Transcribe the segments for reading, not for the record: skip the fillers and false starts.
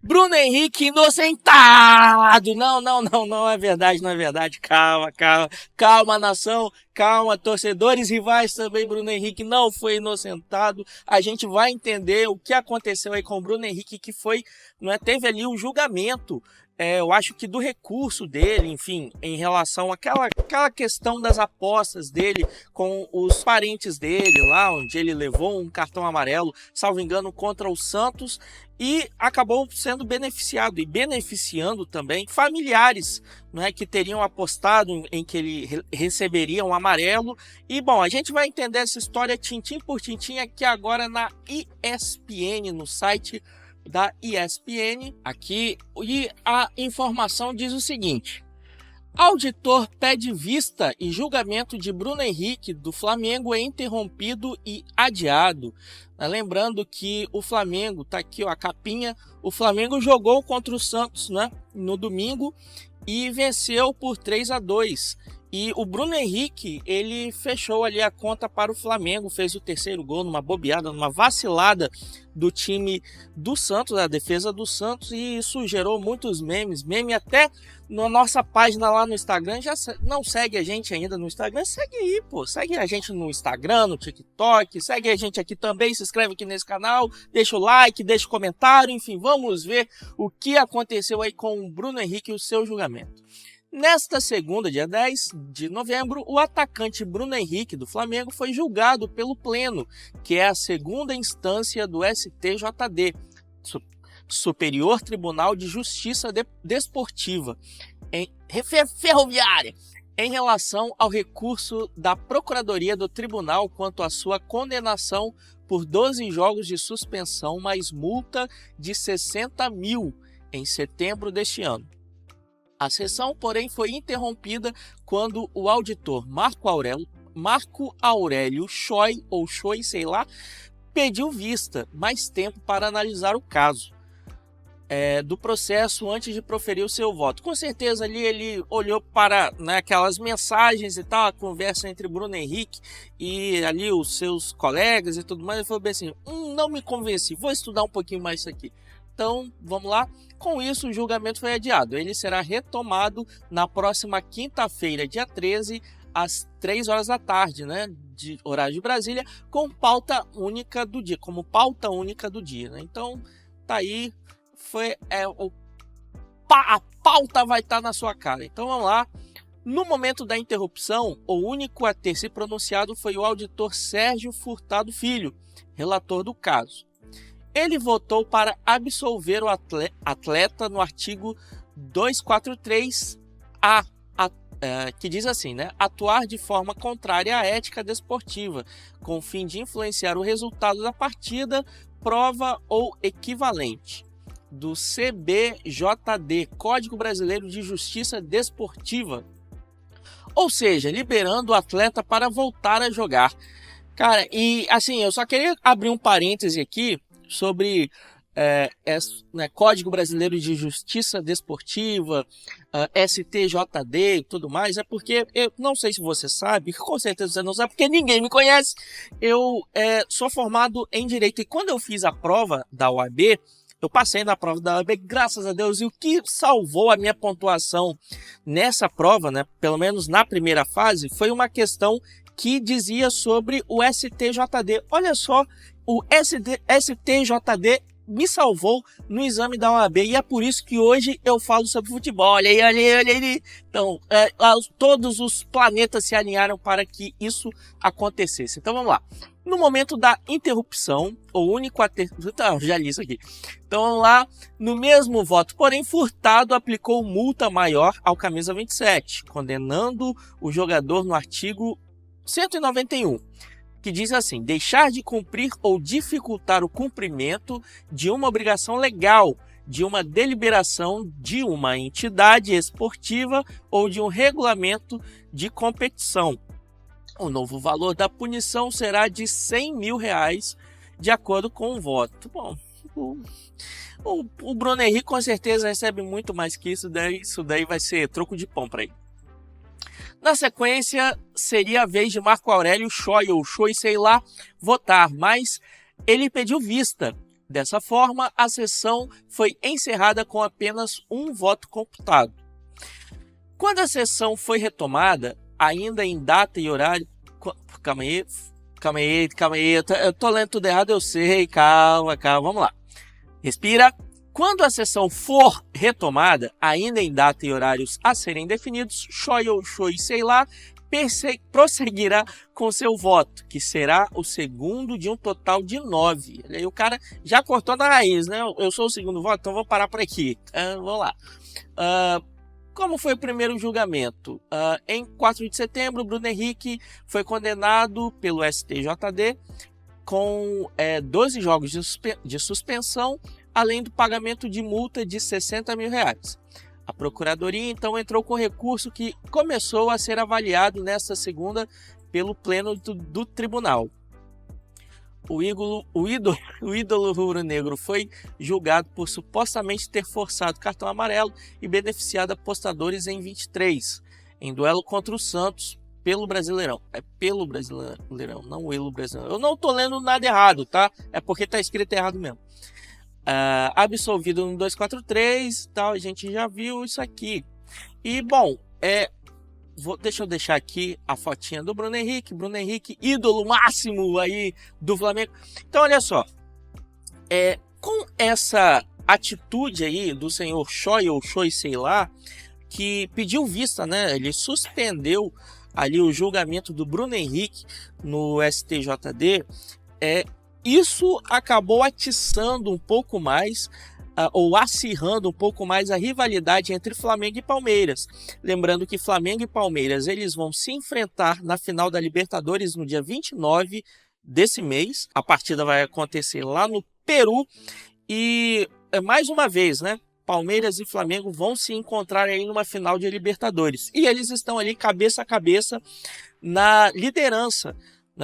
Bruno Henrique inocentado! Não é verdade, não é verdade. Calma, nação, calma, torcedores rivais também. Bruno Henrique não foi inocentado. A gente vai entender o que aconteceu aí com o Bruno Henrique, que foi, não é, teve ali um julgamento. Eu acho que do recurso dele, enfim, em relação àquela questão das apostas dele com os parentes dele lá, onde ele levou um cartão amarelo, salvo engano, contra o Santos, e acabou sendo beneficiado e beneficiando também familiares, né, que teriam apostado em que ele receberia um amarelo. E bom, a gente vai entender essa história tintim por tintim aqui agora na ESPN, no site da ESPN aqui, e a informação diz o seguinte: auditor pede vista e julgamento de Bruno Henrique do Flamengo é interrompido e adiado. Lembrando que o Flamengo, tá aqui ó, a capinha, o Flamengo jogou contra o Santos, né, no domingo e venceu por 3-2. E o Bruno Henrique, ele fechou ali a conta para o Flamengo, fez o terceiro gol numa bobeada, numa vacilada do time do Santos, a defesa do Santos, e isso gerou muitos memes, até na nossa página lá no Instagram. Já não segue a gente ainda no Instagram? Segue aí, pô, segue a gente no Instagram, no TikTok, segue a gente aqui também, se inscreve aqui nesse canal, deixa o like, deixa o comentário, enfim, vamos ver o que aconteceu aí com o Bruno Henrique e o seu julgamento. Nesta segunda, dia 10 de novembro, o atacante Bruno Henrique do Flamengo foi julgado pelo Pleno, que é a segunda instância do STJD, Superior Tribunal de Justiça Desportiva, Ferroviária, em relação ao recurso da Procuradoria do Tribunal quanto à sua condenação por 12 jogos de suspensão mais multa de 60 mil em setembro deste ano. A sessão, porém, foi interrompida quando o auditor Marco Aurélio Choi, ou Choi, sei lá, pediu vista, mais tempo para analisar o caso do processo antes de proferir o seu voto. Com certeza ali ele olhou para, né, aquelas mensagens e tal, a conversa entre Bruno Henrique e ali os seus colegas e tudo mais, e falou bem assim, não me convenci, vou estudar um pouquinho mais isso aqui. Então, vamos lá. Com isso, o julgamento foi adiado. Ele será retomado na próxima quinta-feira, dia 13, às 3 horas da tarde, né, de horário de Brasília, com pauta única do dia, como pauta única do dia, né? Então, tá aí, a pauta vai estar na sua cara. Então, vamos lá. No momento da interrupção, o único a ter se pronunciado foi o auditor Sérgio Furtado Filho, relator do caso. Ele votou para absolver o atleta no artigo 243-A, que diz assim, né? Atuar de forma contrária à ética desportiva, com o fim de influenciar o resultado da partida, prova ou equivalente. Do CBJD, Código Brasileiro de Justiça Desportiva. Ou seja, liberando o atleta para voltar a jogar. Cara, e assim, eu só queria abrir um parêntese aqui sobre Código Brasileiro de Justiça Desportiva, STJD e tudo mais, é porque, eu não sei se você sabe, com certeza você não sabe, porque ninguém me conhece, eu sou formado em Direito, e quando eu fiz a prova da OAB, eu passei na prova da OAB, graças a Deus, e o que salvou a minha pontuação nessa prova, né, pelo menos na primeira fase, foi uma questão que dizia sobre o STJD. Olha só, o STJD me salvou no exame da OAB e é por isso que hoje eu falo sobre futebol. Olha aí. Então, todos os planetas se alinharam para que isso acontecesse. Então, vamos lá. No momento da interrupção, o único a ter... já li isso aqui. Então, vamos lá. No mesmo voto, porém, Furtado aplicou multa maior ao camisa 27, condenando o jogador no artigo 191. Que diz assim, deixar de cumprir ou dificultar o cumprimento de uma obrigação legal, de uma deliberação de uma entidade esportiva ou de um regulamento de competição. O novo valor da punição será de R$100 mil, de acordo com o voto. Bom, o Bruno Henrique com certeza recebe muito mais que isso daí vai ser troco de pão para ele. Na sequência, seria a vez de Marco Aurélio Choi, ou Choi, sei lá, votar, mas ele pediu vista. Dessa forma, a sessão foi encerrada com apenas um voto computado. Quando a sessão foi retomada, ainda em data e horário... Calma aí, eu tô lendo tudo errado, eu sei, calma, vamos lá. Respira. Quando a sessão for retomada, ainda em data e horários a serem definidos, Choi ou Choi, sei lá, prosseguirá com seu voto, que será o segundo de um total de 9. Aí o cara já cortou na raiz, né? Eu sou o segundo voto, então vou parar por aqui. Vamos lá. Como foi o primeiro julgamento? Em 4 de setembro, Bruno Henrique foi condenado pelo STJD com 12 jogos de suspensão, além do pagamento de multa de R$60 mil. A Procuradoria então entrou com recurso que começou a ser avaliado nesta segunda pelo Pleno do Tribunal. O ídolo rubro-negro foi julgado por supostamente ter forçado cartão amarelo e beneficiado apostadores em 23, em duelo contra o Santos pelo Brasileirão. É pelo Brasileirão, não pelo Brasileirão. Eu não tô lendo nada errado, tá? É porque tá escrito errado mesmo. Absolvido no 243, tal, a gente já viu isso aqui. E bom, deixa eu deixar aqui a fotinha do Bruno Henrique, ídolo máximo aí do Flamengo. Então olha só, com essa atitude aí do senhor Choi ou Choi, sei lá, que pediu vista, né? Ele suspendeu ali o julgamento do Bruno Henrique no STJD. Isso acabou atiçando um pouco mais, ou acirrando um pouco mais a rivalidade entre Flamengo e Palmeiras. Lembrando que Flamengo e Palmeiras eles vão se enfrentar na final da Libertadores no dia 29 desse mês. A partida vai acontecer lá no Peru. E mais uma vez, né? Palmeiras e Flamengo vão se encontrar aí numa final de Libertadores. E eles estão ali cabeça a cabeça na liderança,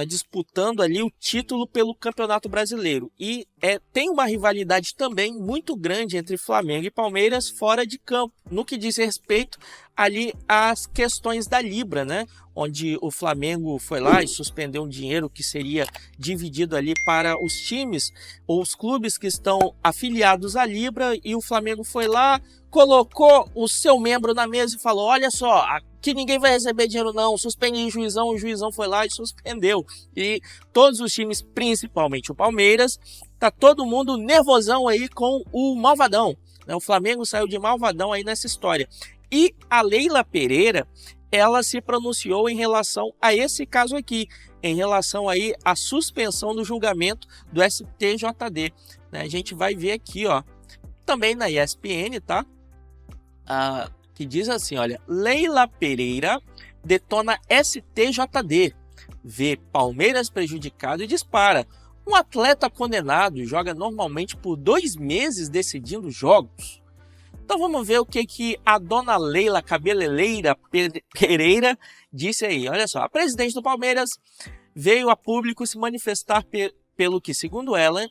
disputando ali o título pelo Campeonato Brasileiro. E tem uma rivalidade também muito grande entre Flamengo e Palmeiras fora de campo, no que diz respeito ali às questões da Libra, né? Onde o Flamengo foi lá e suspendeu um dinheiro que seria dividido ali para os times ou os clubes que estão afiliados à Libra, e o Flamengo foi lá, colocou o seu membro na mesa e falou: olha só, que ninguém vai receber dinheiro não, suspende o juizão foi lá e suspendeu. E todos os times, principalmente o Palmeiras, tá todo mundo nervosão aí com o Malvadão, né? O Flamengo saiu de Malvadão aí nessa história. E a Leila Pereira, ela se pronunciou em relação a esse caso aqui, em relação aí à suspensão do julgamento do STJD, né? A gente vai ver aqui, ó, também na ESPN, tá? Que diz assim, olha: Leila Pereira detona STJD, vê Palmeiras prejudicado e dispara. Um atleta condenado joga normalmente por 2 meses decidindo jogos. Então vamos ver o que a dona Leila Cabeleleira Pereira disse aí. Olha só, a presidente do Palmeiras veio a público se manifestar pelo que, segundo ela,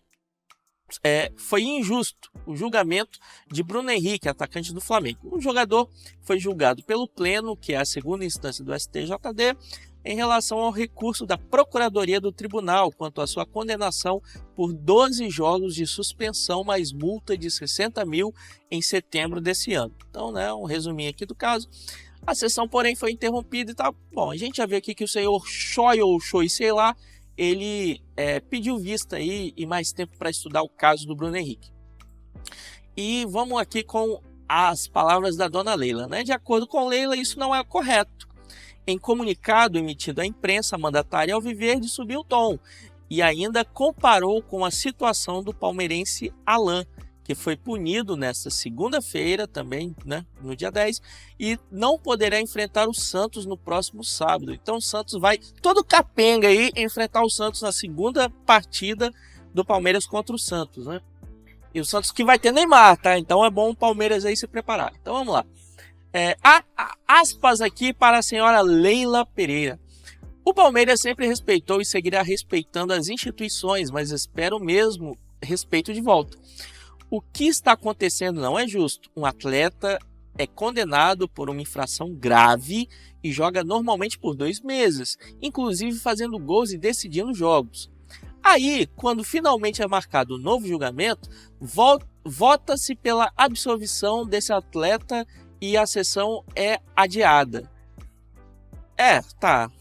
foi injusto o julgamento de Bruno Henrique, atacante do Flamengo. O jogador foi julgado pelo Pleno, que é a segunda instância do STJD, em relação ao recurso da Procuradoria do Tribunal quanto à sua condenação por 12 jogos de suspensão mais multa de 60 mil em setembro desse ano. Então, né, um resuminho aqui do caso. A sessão, porém, foi interrompida e tal. Bom, a gente já vê aqui que o senhor Choi ou Choi, sei lá, ele pediu vista aí e mais tempo para estudar o caso do Bruno Henrique. E vamos aqui com as palavras da dona Leila, né? De acordo com Leila, isso não é correto. Em comunicado emitido à imprensa, a mandatária Alviverde subiu o tom e ainda comparou com a situação do palmeirense Alan, que foi punido nesta segunda-feira também, né, no dia 10, e não poderá enfrentar o Santos no próximo sábado. Então o Santos vai todo capenga aí enfrentar o Santos na segunda partida do Palmeiras contra o Santos, né? E o Santos que vai ter Neymar, tá? Então é bom o Palmeiras aí se preparar. Então vamos lá. Aspas aqui para a senhora Leila Pereira. O Palmeiras sempre respeitou e seguirá respeitando as instituições, mas espero mesmo respeito de volta. O que está acontecendo não é justo. Um atleta é condenado por uma infração grave e joga normalmente por 2 meses, inclusive fazendo gols e decidindo jogos. Aí, quando finalmente é marcado o novo julgamento, vota-se pela absolvição desse atleta e a sessão é adiada. Tá.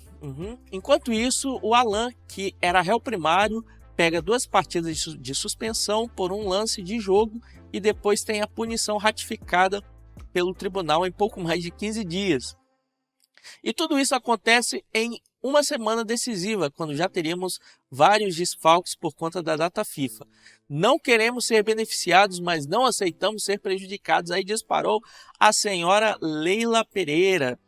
Enquanto isso, o Alan, que era réu primário, pega 2 partidas de suspensão por um lance de jogo e depois tem a punição ratificada pelo tribunal em pouco mais de 15 dias. E tudo isso acontece em uma semana decisiva, quando já teríamos vários desfalques por conta da data FIFA. Não queremos ser beneficiados, mas não aceitamos ser prejudicados. Aí disparou a senhora Leila Pereira.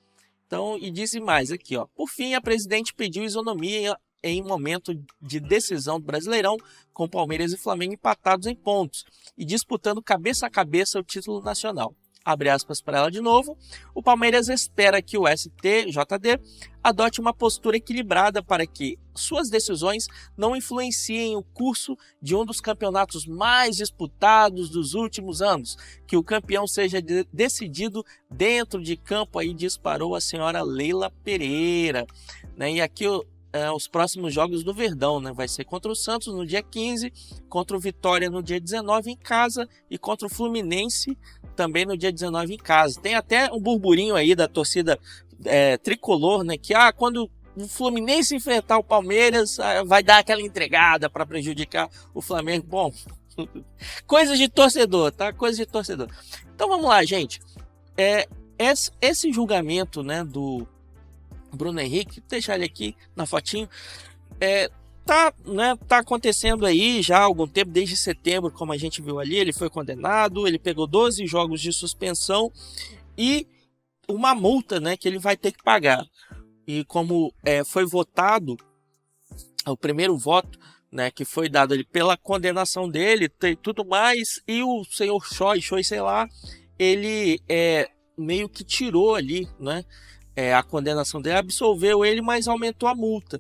Então, e disse mais aqui, ó. Por fim, a presidente pediu isonomia em momento de decisão do Brasileirão, com Palmeiras e Flamengo empatados em pontos e disputando cabeça a cabeça o título nacional. Abre aspas para ela de novo. O Palmeiras espera que o STJD adote uma postura equilibrada para que suas decisões não influenciem o curso de um dos campeonatos mais disputados dos últimos anos, que o campeão seja decidido dentro de campo. Aí disparou a senhora Leila Pereira, né? E aqui os próximos jogos do Verdão, né? Vai ser contra o Santos no dia 15, contra o Vitória no dia 19 em casa e contra o Fluminense também no dia 19 em casa. Tem até um burburinho aí da torcida tricolor, né? Que quando o Fluminense enfrentar o Palmeiras, vai dar aquela entregada para prejudicar o Flamengo. Bom, coisas de torcedor, tá? Coisas de torcedor. Então vamos lá, gente. Esse julgamento, né, do Bruno Henrique, vou deixar ele aqui na fotinho, tá acontecendo aí já há algum tempo, desde setembro, como a gente viu ali. Ele foi condenado, ele pegou 12 jogos de suspensão e uma multa, né, que ele vai ter que pagar. E como foi votado, o primeiro voto, né, que foi dado ali pela condenação dele, tem tudo mais, e o senhor Choi, sei lá, ele meio que tirou ali, né, a condenação dele, absolveu ele, mas aumentou a multa.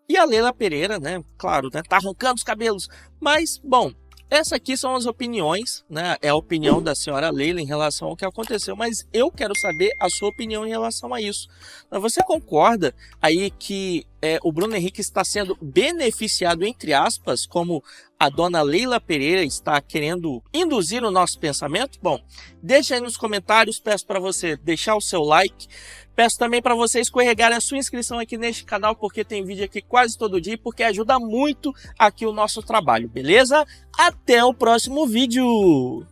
E a Leila Pereira, né, claro, né, tá arrancando os cabelos. Mas, bom, essa aqui são as opiniões, né, é a opinião da senhora Leila em relação ao que aconteceu, mas eu quero saber a sua opinião em relação a isso. Você concorda aí que o Bruno Henrique está sendo beneficiado, entre aspas, como a dona Leila Pereira está querendo induzir o nosso pensamento? Bom, deixa aí nos comentários, peço para você deixar o seu like, peço também para você escorregar a sua inscrição aqui neste canal, porque tem vídeo aqui quase todo dia, porque ajuda muito aqui o nosso trabalho, beleza? Até o próximo vídeo!